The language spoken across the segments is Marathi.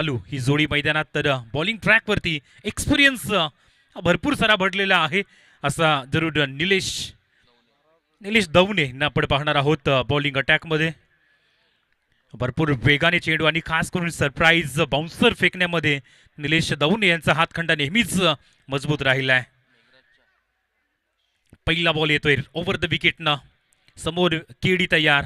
चालू ही जोडी मैदानात तर बॉलिंग ट्रॅकवरती एक्सपिरियन्स भरपूर सारा भरलेला आहे असा जरूर निलेश निलेश दवणे ना आपण पाहणार आहोत बॉलिंग अटॅकमध्ये. भरपूर वेगाने चेंडू आणि खास करून सरप्राईज बाउन्सर फेकण्यामध्ये निलेश दवणे यांचा हातखंडा नेहमीच मजबूत राहिला आहे. पहिला बॉल येतोय ओव्हर द विकेटनं, समोर केडी तयार.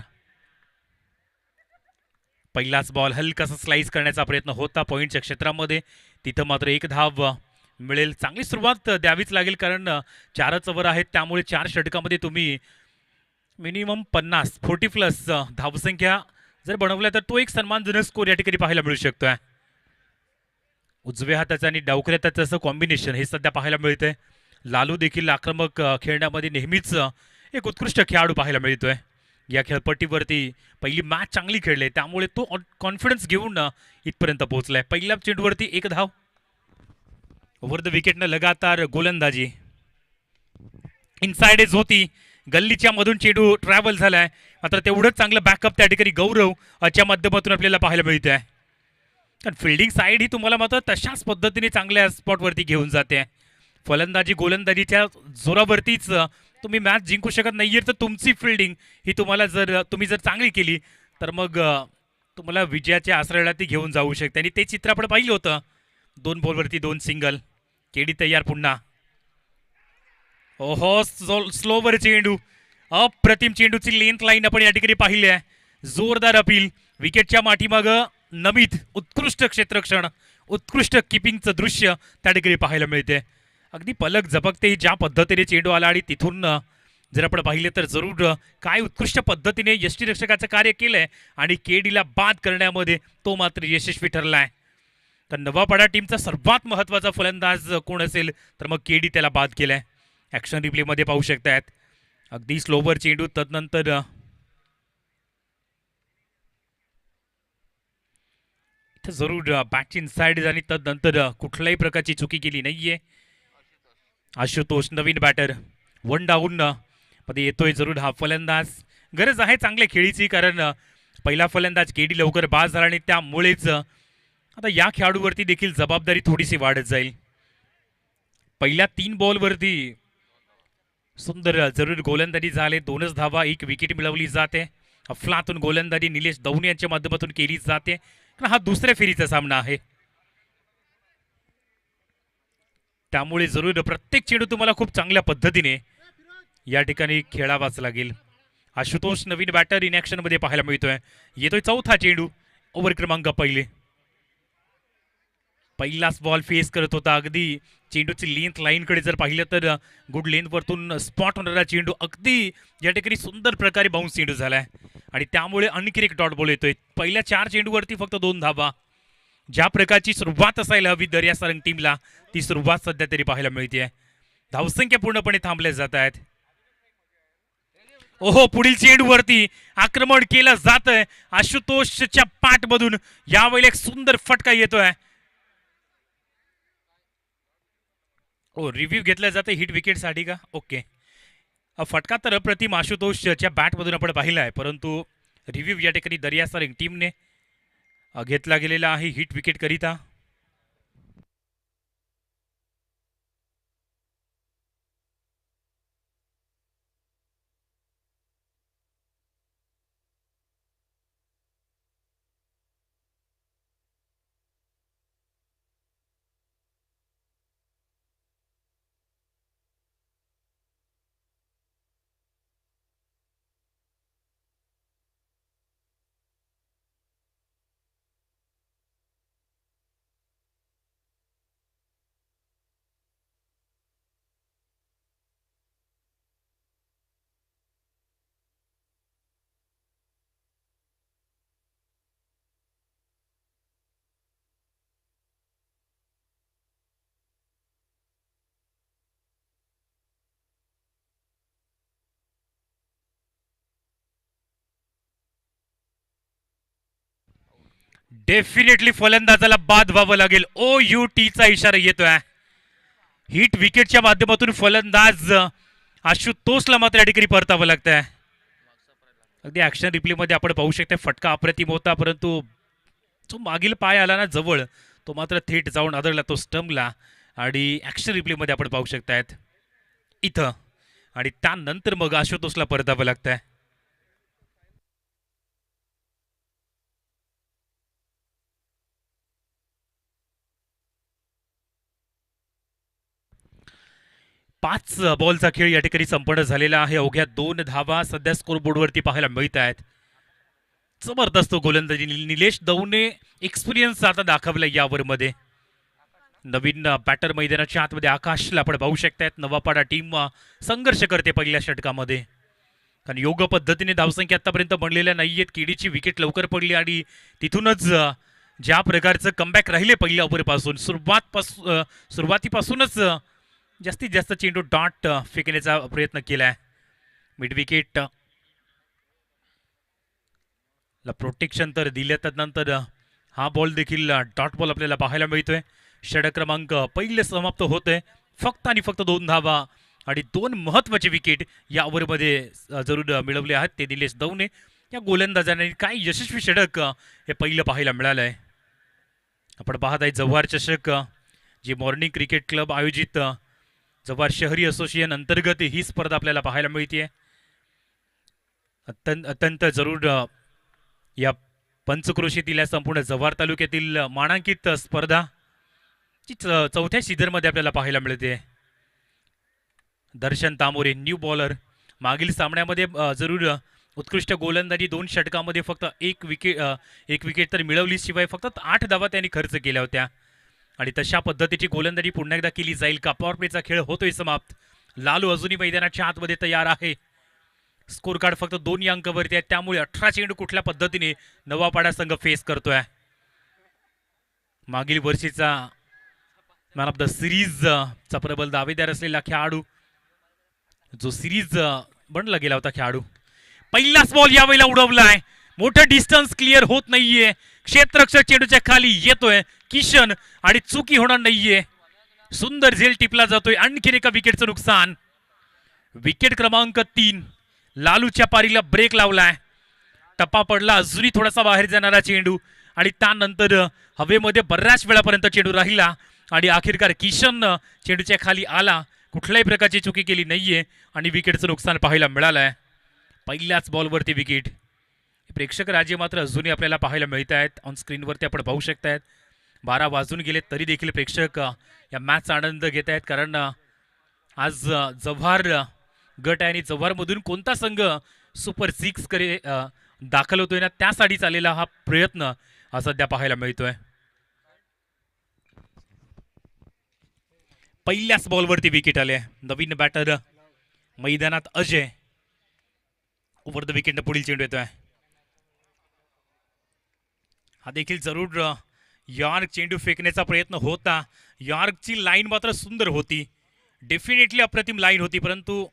पहिलाच बॉल हलकासा स्लाइस करण्याचा प्रयत्न होता पॉईंटच्या क्षेत्रामध्ये, तिथं मात्र एक धाव मिळेल. चांगली सुरुवात द्यावीच लागेल कारण 4च ओव्हर आहेत, त्यामुळे 4 षटकामध्ये तुम्ही मिनिमम 40+ धावसंख्या जर बनवल्या तर तो एक सन्मानजनक स्कोर या ठिकाणी पाहायला मिळू शकतोय. उजव्या हाताचं आणि डावखऱ्या हाताचं असं कॉम्बिनेशन हे सध्या पाहायला मिळतंय. लालू देखील आक्रमक खेळण्यामध्ये नेहमीच एक उत्कृष्ट खेळाडू पाहायला मिळतोय. या खेळपट्टीवरती पहिली मॅच चांगली खेळले, त्यामुळे तो कॉन्फिडन्स घेऊन इथपर्यंत पोहोचलाय. पहिल्या चेंडूवरती एक धाव. ओव्हर द विकेटनं लगातार गोलंदाजी. इनसाइड एज होती, गल्लीच्या मधून चेंडू ट्रॅव्हल झालाय, मात्र तेवढंच चांगलं बॅकअप त्या ठिकाणी गौरव च्या माध्यमातून आपल्याला पाहायला मिळत आहे. कारण फिल्डिंग साईड ही तुम्हाला मात्र तशाच पद्धतीने चांगल्या स्पॉटवरती घेऊन जाते. फलंदाजी गोलंदाजीच्या जोरावरतीच तुम्ही मॅच जिंकू शकत नाहीये, तर तुमची फिल्डिंग ही तुम्ही जर चांगली केली तर मग तुम्हाला विजयाच्या आसऱ्याला ती घेऊन जाऊ शकते. आणि ते चित्र आपण पाहिलं होतं. 2 बॉलवरती 2 सिंगल. केडी तयार पुन्हा. ओहो, स्लोवर चेंडू, अप्रतिम चेंडूची लेंथ लाईन आपण या ठिकाणी पाहिली आहे. जोरदार अपील. विकेटच्या माठीमाग नमित उत्कृष्ट क्षेत्ररक्षण, उत्कृष्ट किपिंगचं दृश्य त्या ठिकाणी पाहायला मिळते. अगदी पलक झपकते ज्या पद्धतीने चेंडू आला, आणि तिथून जर आपण पाहिले तर जरूर काय उत्कृष्ट पद्धतीने यष्टीरक्षकाचं कार्य केलंय आणि केडीला बाद करण्यामध्ये तो मात्र यशस्वी ठरलाय. तर नवापाडा टीमचा सर्वात महत्त्वाचा फलंदाज कोण असेल तर मग केडी त्याला बाद केलाय. ॲक्शन रिप्लेमध्ये पाहू शकतायत. अगदी स्लोवर चेंडू, तदनंतर इथं जरूर बॅटची इनसाइड आणि तदनंतर कुठल्याही प्रकारची चुकी केली नाहीये. आशुतोष नवीन बॅटर, 1 डाऊन मध्ये येतोय जरूर हा फलंदाज. गरज आहे चांगल्या खेळीची, कारण पहिला फलंदाज केडी लवकर बाद झाला आणि त्यामुळेच आता या खेळाडूवरती देखील जबाबदारी थोडीशी वाढत जाईल. पहिल्या 3 बॉलवरती सुंदर जरूर गोलंदाजी झाले. 2च धावा, 1 विकेट मिळवली जाते. अफलातून गोलंदाजी निलेश दवणे यांच्या माध्यमातून केली जाते. कारण हा दुसऱ्या फेरीचा सामना आहे, त्यामुळे जरूर प्रत्येक चेंडू तुम्हाला खूप चांगल्या पद्धतीने या ठिकाणी खेळावाच लागेल. आशुतोष नवीन बॅटर इन ॲक्शन मध्ये पाहायला मिळतोय. येतोय 4था चेंडू, ओव्हर क्रमांक पहिलाच बॉल फेस करत होता. अगदी चेंडूची लेंथ लाईनकडे जर पाहिलं तर गुड लेंथवरतून स्पॉट होणारा चेंडू अगदी या ठिकाणी सुंदर प्रकारे बाउन्स चेंडू झालाय, आणि त्यामुळे आणखी एक डॉट बॉल येतोय. पहिल्या 4 चेंडूवरती फक्त 2 धावा. ज्या प्रकारची सुरुवात असायला हवी दर्या सारंग टीमला, ती सुरुवात सध्या तरी पाहायला मिळते. धावसंख्या पूर्णपणे थांबल्या जात आहेत. ओहो, पुढील चेंडूवरती आक्रमण केलं जात आहे आशुतोषच्या पाठमधून. यावेळी एक सुंदर फटका येतोय. रिव्ह्यू घेतला जाते हिट विकेटसाठी का? ओके. फटका तर अप्रतिम आशुतोषच्या बॅटमधून आपण पाहिला आहे, परंतु रिव्ह्यू या ठिकाणी दर्या सारंग टीमने घेतला गेलेला आहे हिट विकेट करिता. डेफिनेटली फलंदाजाला बाद व्हावं लागेल. OUTचा इशारा येतोय. हिट विकेटच्या माध्यमातून फलंदाज आशुतोषला मात्र या ठिकाणी परतावं लागतंय. अगदी ॲक्शन रिप्लेमध्ये आपण पाहू शकता फटका अप्रतिम होता, परंतु जो मागील पाय आला ना जवळ, तो मात्र थेट जाऊन आदळला तो स्टंपला. आणि ॲक्शन रिप्लेमध्ये आपण पाहू शकतायत इथं. आणि त्यानंतर मग आशुतोषला परतावं लागतंय. पाच बॉलचा खेळ या ठिकाणी संपन्न झालेला आहे. अवघ्या 2 धावा सध्या स्कोरबोर्डवरती पाहायला मिळत आहेत. जबरदस्त गोलंदाजी निलेश दौने एक्सपिरियन्स आता दाखवला यावरमध्ये. नवीन बॅटर मैदानाच्या आतमध्ये आकाशला आपण पाहू शकतायत. नवापाडा टीम संघर्ष करते पहिल्या षटकामध्ये, कारण योग्य पद्धतीने धावसंख्या आतापर्यंत बनलेल्या नाहीयेत. केडीची विकेट लवकर पडली आणि तिथूनच ज्या प्रकारचं कमबॅक राहिले पहिल्या ओव्हरपासून सुरुवातीपासूनच जास्तीत जास्त चेंडू डॉट फेकण्याचा प्रयत्न केलाय. मिड विकेट ला प्रोटेक्शन तर दिले, त्यानंतर हा बॉल देखील डॉट बॉल आपल्याला पाहायला मिळतोय. षटक क्रमांक पहिले समाप्त होतोय. फक्त आणि फक्त 2 धावा आणि 2 महत्त्वाचे विकेट या ओव्हरमध्ये जरूर मिळवले आहेत ते निलेश दौने या गोलंदाजाने. काय यशस्वी षटक हे पहिलं पाहायला मिळालंय. आपण पाहत आहे जव्हार चषक, जी मॉर्निंग क्रिकेट क्लब आयोजित जव्हार शहरी असोसिएशन अंतर्गत ही स्पर्धा आपल्याला पाहायला मिळते. अत्यंत जरूर या पंचक्रोशीतील या संपूर्ण जव्हार तालुक्यातील मानांकित स्पर्धा जी चौथ्या सीझनमध्ये आपल्याला पाहायला मिळते. दर्शन तामोरे न्यू बॉलर. मागील सामन्यामध्ये जरूर उत्कृष्ट गोलंदाजी 2 षटकामध्ये फक्त एक विकेट तर मिळवली, शिवाय फक्त 8 धावा त्यांनी खर्च केल्या होत्या. आणि तशा पद्धतीची गोलंदाजी पुन्हा एकदा केली जाईल का? पॉवर प्लेचा खेळ होतोय समाप्त. लालू अजूनही मैदानाच्या आतमध्ये तयार आहे. स्कोर कार्ड फक्त 2 अंकावरती आहे, त्यामुळे 18 चेंडू कुठल्या पद्धतीने नवापाडा संघ फेस करतोय. मागील वर्षीचा मॅन ऑफ द सिरीज चा प्रबल दावेदार असलेला खेळाडू, जो सिरीज बनला गेला होता खेळाडू. पहिलाच बॉल यावेळेला उडवलाय. मोठं डिस्टन्स क्लिअर होत नाहीये. क्षेत्ररक्षक चेंडूच्या खाली येतोय किशन आणि चुकी होणार नाहीये. सुंदर झेल टिपला जातोय. आणखीन एका विकेटचं नुकसान. विकेट क्रमांक 3. लालूच्या पारीला ब्रेक लावलाय. टप्पा पडला. अजूनही थोडासा बाहेर जाणारा चेंडू आणि त्यानंतर हवेमध्ये बऱ्याच वेळापर्यंत चेंडू राहिला आणि अखेरकार किशन चेंडूच्या खाली आला. कुठल्याही प्रकारची चुकी केली नाहीये आणि विकेटचं नुकसान पाहायला मिळालंय. पहिल्याच बॉलवरती विकेट. प्रेक्षक राजे मात्र अजूनही आपल्याला पाहायला मिळत आहेत. ऑन स्क्रीनवरती आपण पाहू शकतायत 12 वाजून गेले तरी देखील प्रेक्षक या मॅचचा आनंद घेत आहेत, कारण आज जव्हार गट आहे आणि जव्हारमधून कोणता संघ सुपर 6 कडे दाखल होतोय ना, त्यासाठी चाललेला हा प्रयत्न सध्या पाहायला मिळतोय. पहिल्याच बॉलवरती विकेट आले. नवीन बॅटर मैदानात अजय. ओव्हर द विकेट पुढील चेंडू येतोय. हा देखील जरूर यॉर्क चेंडू फेकण्याचा प्रयत्न होता. यॉर्कची लाईन मात्र सुंदर होती. डेफिनेटली अप्रतिम लाईन होती, परंतु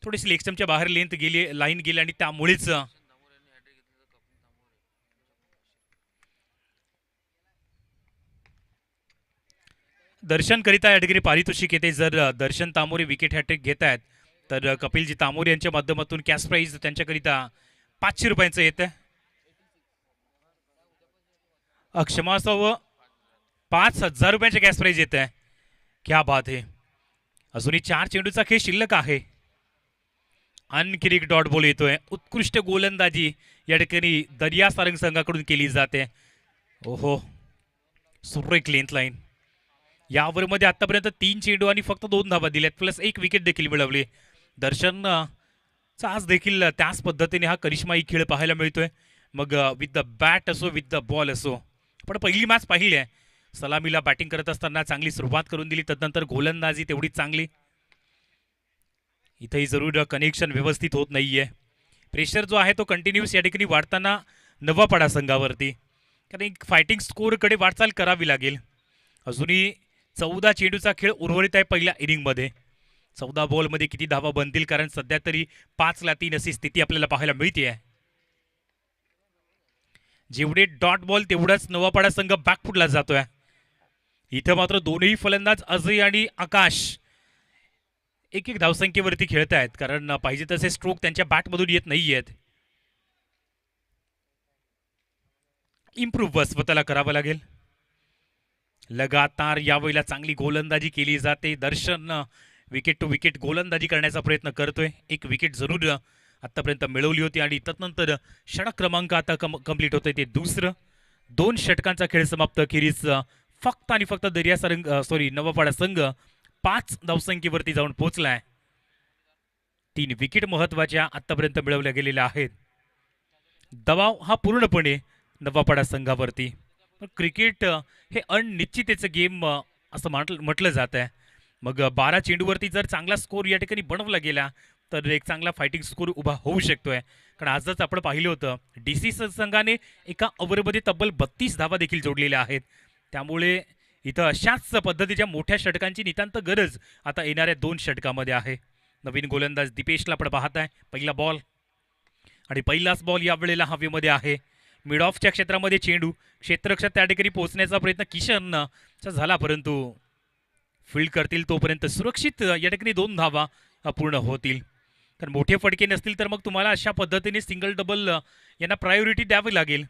थोडीशी लेगस्टम्पच्या बाहेर लाईन गेली आणि त्यामुळेच दर्शनकरिता या ठिकाणी पारितोषिक येते. जर दर्शन तामोरे विकेट हॅट्रिक घेत आहेत तर कपिलजी तामोरे यांच्या माध्यमातून कॅश प्राईज त्यांच्याकरिता 500 रुपयांचं येतं. क्षमासव 5000 रुपयांचे कॅश प्राईज येत आहे. क्या बात आहे. अजूनही 4 चेंडूचा खेळ शिल्लक आहे. आणखी एक डॉट बॉल येतोय. उत्कृष्ट गोलंदाजी या ठिकाणी दर्या सारंग संघाकडून केली जाते. ओहो, सुरेख लेंथ लाईन. या ओव्हरमध्ये आतापर्यंत 3 चेंडू आणि फक्त 2 धावा दिल्यात, प्लस 1 विकेट देखील मिळवली. दर्शन आज देखील त्याच पद्धतीने हा करिश्माई खेळ पाहायला मिळतोय. मग विथ द बॅट असो विथ द बॉल असो. पण पहिली मॅच पाहिली आहे. सलामीला बॅटिंग करत असताना चांगली सुरुवात करून दिली, तदनंतर गोलंदाजी तेवढीच चांगली. इथेही जरूर कनेक्शन व्यवस्थित होत नाहीये. प्रेशर जो आहे तो कंटिन्यूस या ठिकाणी वाढताना नवापाडा संघावरती, कारण एक फायटिंग स्कोअरकडे वाटचाल करावी लागेल. अजूनही 14 चेंडूचा खेळ उर्वरित आहे पहिल्या इनिंगमध्ये. 14 बॉलमध्ये किती धावा बनतील, कारण सध्या तरी 5-3 अशी स्थिती आपल्याला पाहायला मिळते आहे. जेवढे डॉट बॉल तेवढाच नवापाडा संघ बॅकफुटला जातोय. इथं मात्र दोन्ही फलंदाज अजय आणि आकाश एक धावसंख्येवरती खेळत आहेत, कारण पाहिजे तसे स्ट्रोक त्यांच्या बॅटमधून येत नाही आहेत. इम्प्रूव्ह स्वतःला करावं लागेल. लगातार यावेळेला चांगली गोलंदाजी केली जाते. दर्शन विकेट टू विकेट गोलंदाजी करण्याचा प्रयत्न करतोय. एक विकेट जरूर आतापर्यंत मिळवली होती आणि तदनंतर षटक क्रमांक आता कंप्लीट होतोय ते दुसरं. 2 षटकांचा खेळ समाप्त. अखेरीस फक्त आणि फक्त नवापाडा संघ 5 धावसंख्येवरती जाऊन पोहोचलाय. 3 विकेट महत्वाच्या आतापर्यंत मिळवल्या गेलेल्या आहेत. दबाव हा पूर्णपणे नवापाडा संघावरती. क्रिकेट हे अनिश्चितेचं गेम असं म्हटलं जात आहे. मग 12 चेंडूवरती जर चांगला स्कोर या ठिकाणी बनवला गेला तर एक चांगला फायटिंग स्कोर उभा होऊ शकतोय. कारण आजच आपण पाहिलं होतं DC संघाने एका ओव्हरमध्ये तब्बल 32 धावा देखील जोडलेल्या आहेत. त्यामुळे इथं अशाच पद्धतीच्या मोठ्या षटकांची नितांत गरज आता येणाऱ्या 2 षटकामध्ये आहे. नवीन गोलंदाज दीपेशला आपण पाहताय. पहिला बॉल आणि पहिलाच बॉल यावेळेला हवेमध्ये आहे. मिड ऑफच्या क्षेत्रामध्ये चेंडू क्षेत्ररक्षक त्या ठिकाणी पोहोचण्याचा प्रयत्न किशनचा झाला, परंतु फील्ड करतील तोपर्यंत सुरक्षित या ठिकाणी 2 धावा पूर्ण होतील. कारण मोठे फटके नसतील तर मग तुम्हाला अशा पद्धतीने सिंगल डबल यांना प्रायोरिटी द्यावी लागेल.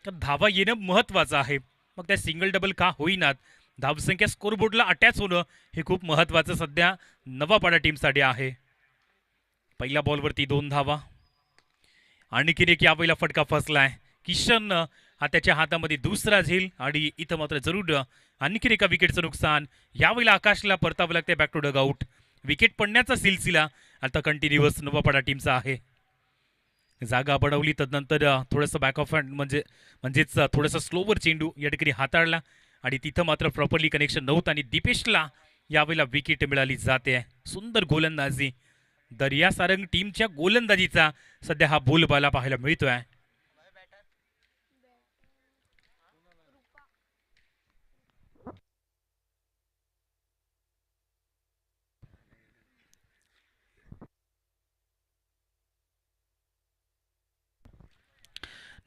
तर धावा येणं महत्त्वाचं आहे. मग त्या सिंगल डबल का होईनात, धावसंख्या स्कोरबोर्डला अटॅच होणं हे खूप महत्त्वाचं सध्या नवापाडा टीमसाठी आहे. पहिल्या बॉलवरती 2 धावा. आणखीन एक यावेळेला फटका फसलाय. किशन हा त्याच्या हातामध्ये दुसरा झेल आणि इथं मात्र जरूर आणखीन एका विकेटचं नुकसान. यावेळेला आकाशला परतावं लागते back to dugout. Wicket पडण्याचा सिलसिला आता कंटिन्युअस नवापाडा टीमचा आहे. जागा बनवली तदनंतर थोडंसं बॅक ऑफ हँड म्हणजेच थोडंसं स्लोवर चेंडू या ठिकाणी हाताळला आणि तिथं मात्र प्रॉपरली कनेक्शन नव्हतं आणि दीपेशला यावेळेला विकेट मिळाली जाते. सुंदर गोलंदाजी दर्या सारंग टीमच्या गोलंदाजीचा सध्या हा बोलबाला पाहायला मिळतोय.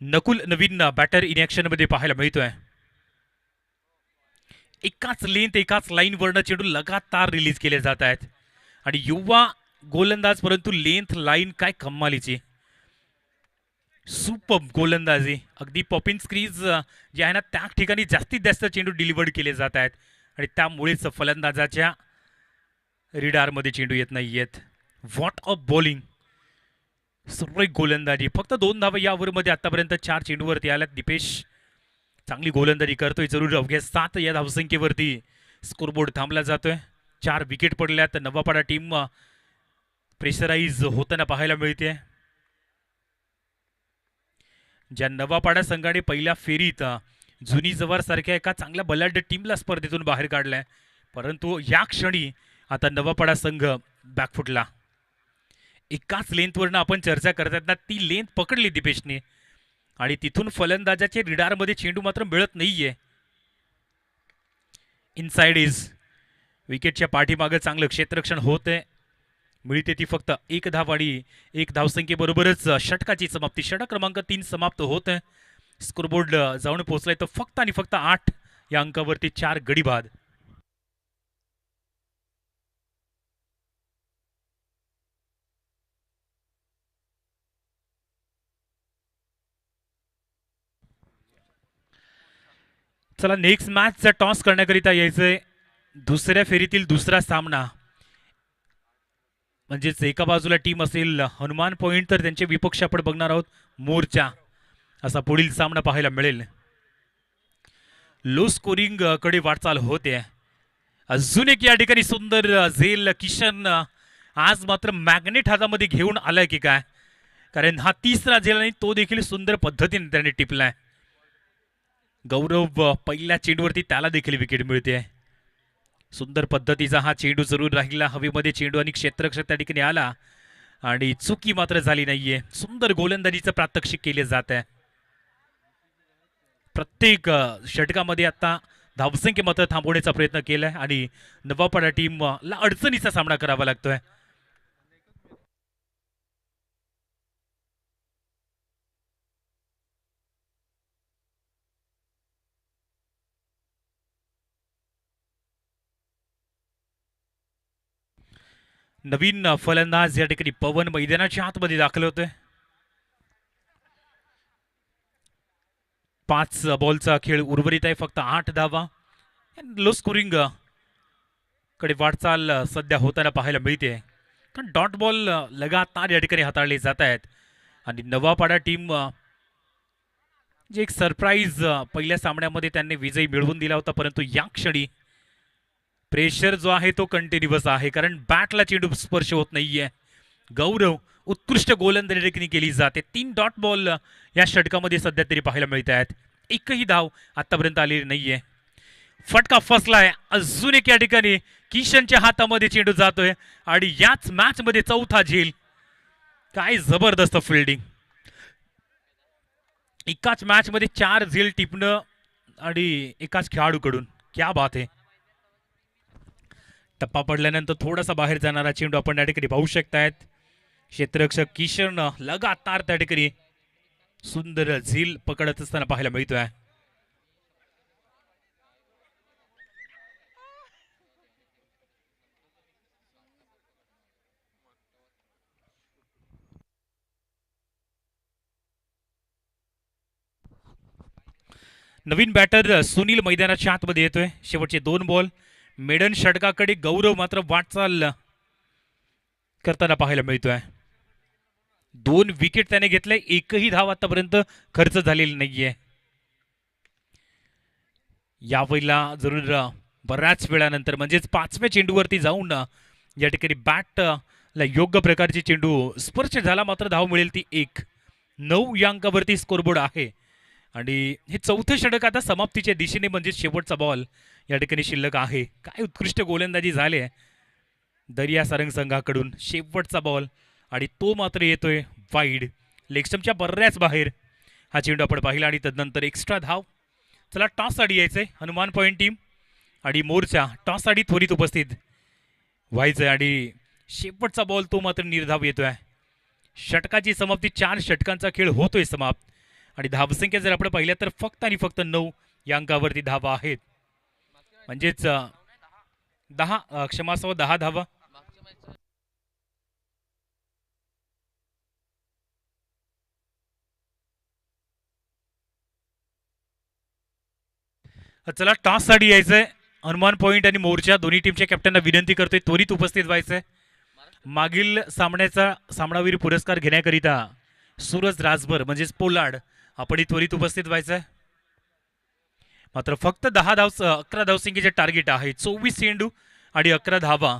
नकुल नवीन बॅटर इन ऍक्शन मध्ये पाहायला मिळतोय. एकाच लेंथ एकाच लाईनवरनं चेंडू लगातार रिलीज केले जात आहेत आणि युवा गोलंदाज, परंतु लेंथ लाईन काय कमालीची. सुपर गोलंदाजी. अगदी पॉपिन स्क्रीज जे आहे ना त्या ठिकाणी जास्तीत जास्त चेंडू डिलिव्हर्ड केले जात आहेत आणि त्यामुळेच फलंदाजाच्या रिडारमध्ये चेंडू येत नाहीयेत. What a bowling. सुरेख गोलंदाजी. फक्त 2 धावा या ओव्हरमध्ये आतापर्यंत 4 चेंडूवरती आल्यात. दीपेश चांगली गोलंदाजी करतोय. जरूर अवघ्या 7 या धावसंख्येवरती स्कोरबोर्ड थांबला जातोय. 4 विकेट पडल्यात. नवापाडा टीम प्रेशराईज होताना पाहायला मिळते. ज्या नवापाडा संघाने पहिल्या फेरीत जुनी जवार सारख्या एका चांगल्या बलाढ्य टीमला स्पर्धेतून बाहेर काढलाय, परंतु या क्षणी आता नवापाडा संघ बॅकफुटला. एकाच लेंथवरनं आपण चर्चा करतात ना, ती लेंथ पकडली दीपेशने आणि तिथून फलंदाजाच्या रिडारमध्ये चेंडू मात्र मिळत नाहीये. Inside is. विकेटच्या पाठीमागे चांगलं क्षेत्ररक्षण होतंय. मिळते ती फक्त 1 धाव आणि 1 धावसंख्येबरोबरच षटकाची समाप्ती. षटक क्रमांक 3 समाप्त होत आहे. स्कोरबोर्ड जाऊन पोहोचलाय तो फक्त आणि फक्त 8 या अंकावरती 4 गडी बाद. चला नेक्स्ट मॅचचा टॉस करण्याकरिता यायचंय. दुसऱ्या फेरीतील दुसरा सामना म्हणजेच एका बाजूला टीम असेल हनुमान पॉइंट तर त्यांचे विपक्ष आपण बघणार आहोत मोर्चा. असा पुढील सामना पाहायला मिळेल. लो स्कोरिंग कडे वाटचाल होते. अजून एक या ठिकाणी सुंदर झेल. किशन आज मात्र मॅग्नेट हातामध्ये घेऊन आलाय की काय, कारण हा तिसरा झेल आणि तो देखील सुंदर पद्धतीने त्याने टिपलाय. गौरव पहिल्या चेंडूवरती त्याला देखील विकेट मिळते. सुंदर पद्धतीचा हा चेंडू जरूर राहिला हवेमध्ये. चेंडू आणि क्षेत्ररक्षक त्या ठिकाणी आला आणि चुकी मात्र झाली नाहीये. सुंदर गोलंदाजीचं प्रात्यक्षिक केले जात आहे. प्रत्येक षटकामध्ये आता धावसंख्या मात्र थांबवण्याचा प्रयत्न केलाय आणि नवापाडा टीमला अडचणीचा सामना करावा लागतोय. नवीन फलंदाज या ठिकाणी पवन मैदानाच्या आतमध्ये दाखल होतोय. 5 बॉलचा खेळ उर्वरित आहे, फक्त 8 धावा. लो स्कोरिंग कडे वाटचाल सध्या होताना पाहायला मिळते. कारण डॉट बॉल लगातार या ठिकाणी हाताळले जात आहेत आणि नवापाडा टीम जे एक सरप्राईज पहिल्या सामन्यामध्ये त्यांनी विजयी मिळवून दिला होता, परंतु या क्षणी प्रेशर जो आहे तो कंटिन्युअस आहे, कारण बॅटला चेंडू स्पर्श होत नाहीये. गौरव उत्कृष्ट गोलंदाजी देखील केली जाते. 3 डॉट बॉल या षटकामध्ये सध्या तरी पाहायला मिळत आहेत. एकही धाव आतापर्यंत आलेली नाहीये. फटका फसलाय अजून एक या ठिकाणी किशनच्या हातामध्ये चेंडू जातोय आणि याच मॅच मध्ये चौथा झेल. काय जबरदस्त फिल्डिंग. एकाच मॅच मध्ये 4 झेल टिपणं आणि एकाच खेळाडूकडून, क्या बात आहे. टप्पा पडल्यानंतर थोडासा बाहेर जाणारा चेंडू आपण त्या ठिकाणी पाहू शकतायत. क्षेत्ररक्षक किशन लगातार त्या ठिकाणी सुंदर झील पकडत असताना पाहायला मिळतोय. नवीन बॅटर सुनील मैदानाच्या आतमध्ये येतोय. शेवटचे 2 बॉल. मेडन षटकाकडे गौरव मात्र वाटचाल करताना पाहायला मिळतोय. 2 विकेट त्याने घेतले, एकही धाव आतापर्यंत खर्च झालेली नाहीये. यावेळेला जरूर बऱ्याच वेळानंतर म्हणजेच 5व्या चेंडूवरती जाऊन या ठिकाणी बॅटला योग्य प्रकारची चेंडू स्पर्श झाला, मात्र धाव मिळेल ती 1. 9 या अंकावरती स्कोरबोर्ड आहे आणि हे चौथं षटक आता समाप्तीच्या दिशेने, म्हणजे शेवटचा बॉल या ठिकाणी शिल्लक आहे. काय उत्कृष्ट गोलंदाजी झाली दर्या सारंग संघाकडून. शेवटचा बॉल आणि तो मात्र येतोय वाईड, लेगस्टम्पच्या बऱ्याच बाहेर हा चेंडू आपण पाहिला आणि तदनंतर एक्स्ट्रा धाव. चला टॉस साठी यायचंय हनुमान पॉईंट टीम आणि मोर्चा टॉस साठी त्वरित उपस्थित व्हायचंय आणि शेवटचा बॉल तो मात्र निर्धाव येतोय. षटकाची समाप्ती, 4 षटकांचा खेळ होतोय समाप्त आणि धावसंख्या जर आपण पाहिल्या तर फक्त आणि फक्त 9 या अंकावरती धावा आहेत, म्हणजेच 10 क्षमासह 10 धावा. चला टॉस साठी यायचंय हनुमान पॉईंट आणि मोर्चा दोन्ही टीमच्या कॅप्टनना विनंती करतोय त्वरित उपस्थित व्हायचंय. मागील सामनावीर पुरस्कार घेण्याकरिता सूरज राजभर म्हणजेच पोलार्ड आपण त्वरित उपस्थित व्हायचंय. मात्र फक्त 11 धावसंख्येचे टार्गेट आहे. 24 चेंडू आणि 11 धावा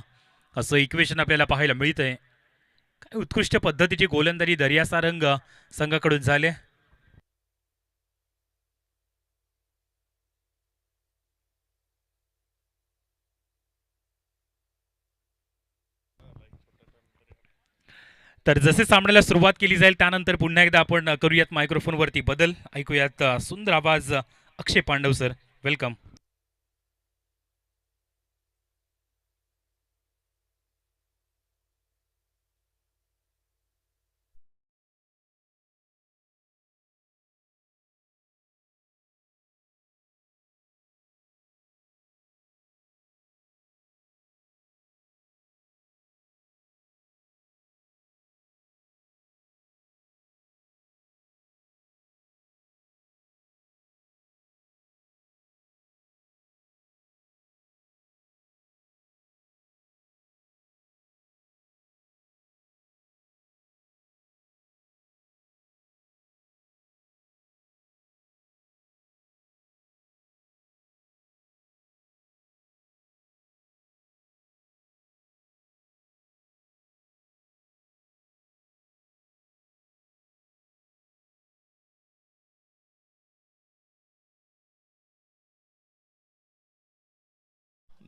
असं इक्वेशन आपल्याला पाहायला मिळतंय. काय उत्कृष्ट पद्धतीची गोलंदाजी दर्या सारंग संघाकडून झाले. तर जसे सामन्याला सुरुवात केली जाईल त्यानंतर पुन्हा एकदा आपण करूयात मायक्रोफोनवरती बदल. ऐकूयात सुंदर आवाज अक्षय पांडव सर, वेलकम.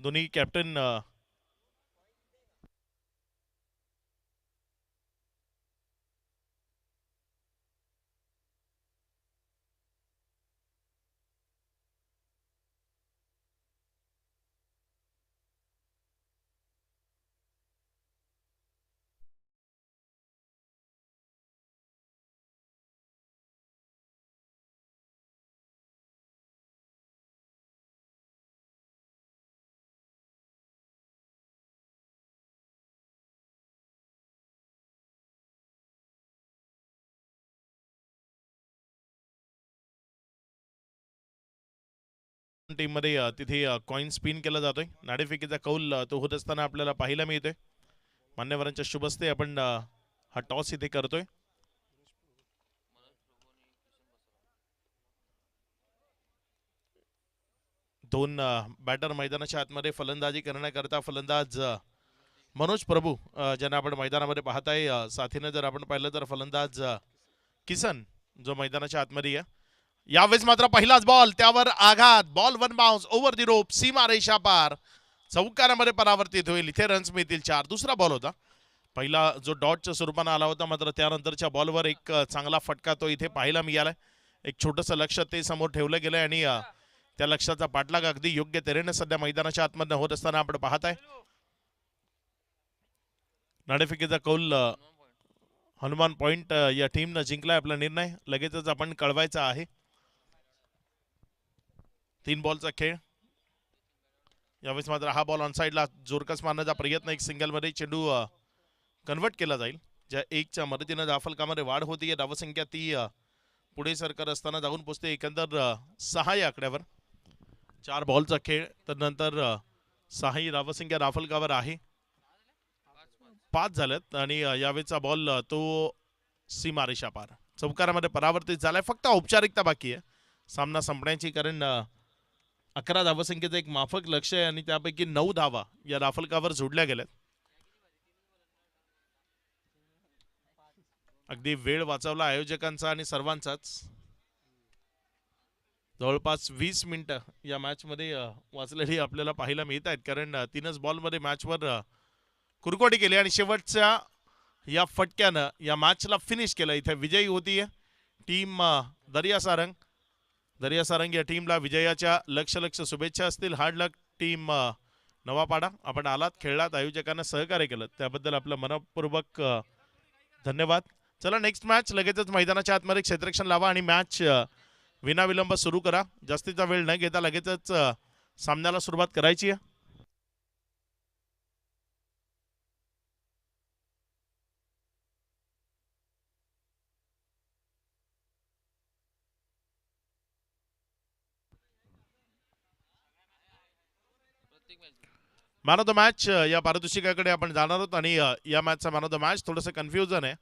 दोन्ही कॅप्टन टीम मध्ये तिथे कॉइन स्पिन केला जातोय. नाणेफेकीचा कौल तो होत असताना आपल्याला पाहायला मिळतोय. मान्यवरांच्या शुभ हस्ते आपण हा टॉस इथे करतोय. दोन बॅटर मैदानाच्या आतमध्ये फलंदाजी करण्याकरता फलंदाज मनोज प्रभू ज्यांना आपण मैदानामध्ये पाहताय. साथीने जर आपण पाहिलं तर फलंदाज किसन जो मैदानाच्या आतमध्ये आहे. यावेळेस मात्र पहिलाच बॉल त्यावर आघात. Ball one bounce over the rope सीमा रेषा पार चौकारामध्ये परावर्तित होईल. इथे रन्स मिळतील 4. दुसरा बॉल होता. पहिला जो डॉटच्या स्वरूपाने आला होता मात्र त्यानंतरच्या बॉलवर एक चांगला फटका तो इथे पाहायला मिळालाय. एक छोटंसं लक्ष ते समोर ठेवलं गेलंय आणि त्या लक्षाचा पाठलाग अगदी योग्य तऱ्हेने सध्या मैदानाच्या आतमध्ये होत असताना आपण पाहताय. नाणेफेकीचा कौल हनुमान पॉइंट या टीमनं जिंकलाय. आपला निर्णय लगेचच आपण कळवायचा आहे. 3 बॉलचा खेळ. यावेळेस मात्र हा बॉल ऑन साईडला जोरकस मारण्याचा प्रयत्न. एक सिंगल मध्ये चेंडू कन्वर्ट केला जाईल. ज्या 1च्या मदतीने धावफलकामध्ये वाढ होती. धावसंख्या ती पुढे सरकत असताना जाऊन पोहोचते एकंदर 6 या आकड्यावर. 4 बॉलचा खेळ तर नंतर 6 धावसंख्या धावफलकावर आहे. 5 झाल्यात आणि यावेळेचा बॉल तो सीमा रेषा पार चौकारामध्ये परावर्तित झालाय. फक्त औपचारिकता बाकी आहे सामना संपण्याची. कारण 11 धावसंख्येचं एक माफक लक्ष आहे आणि त्यापैकी 9 धावा या धावफलकावर जोडल्या गेल्यात. अगदी वेळ वाचवला आयोजकांचा आणि सर्वांचाच. जवळपास 20 मिनिटं या मॅच मध्ये वाचलेली आपल्याला पाहायला मिळत आहेत. कारण 3च बॉलमध्ये मॅचवर कुरकोटी केली आणि शेवटच्या या फटक्यानं या मॅचला फिनिश केलं. इथे विजयी होतीये टीम दर्या सारंग. दर्या सारंग या टीमला विजयाच्या लक्ष शुभेच्छा असतील. हार्ड लक टीम नवापाडा. आपण आलात, खेळलात, आयोजकांना सहकार्य केलं त्याबद्दल आपलं मनपूर्वक धन्यवाद. चला नेक्स्ट मॅच लगेचच मैदानाच्या आतमध्ये क्षेत्ररक्षण लावा आणि मॅच विनाविलंब सुरू करा. जास्तीचा वेळ न घेता लगेचच सामन्याला सुरुवात करायची आहे. मॅन ऑफ द मॅच या पारितोषिकाकडे आपण जाणार आहोत आणि या मॅचचा मॅन ऑफ द मॅच थोडंसं कन्फ्युजन आहे.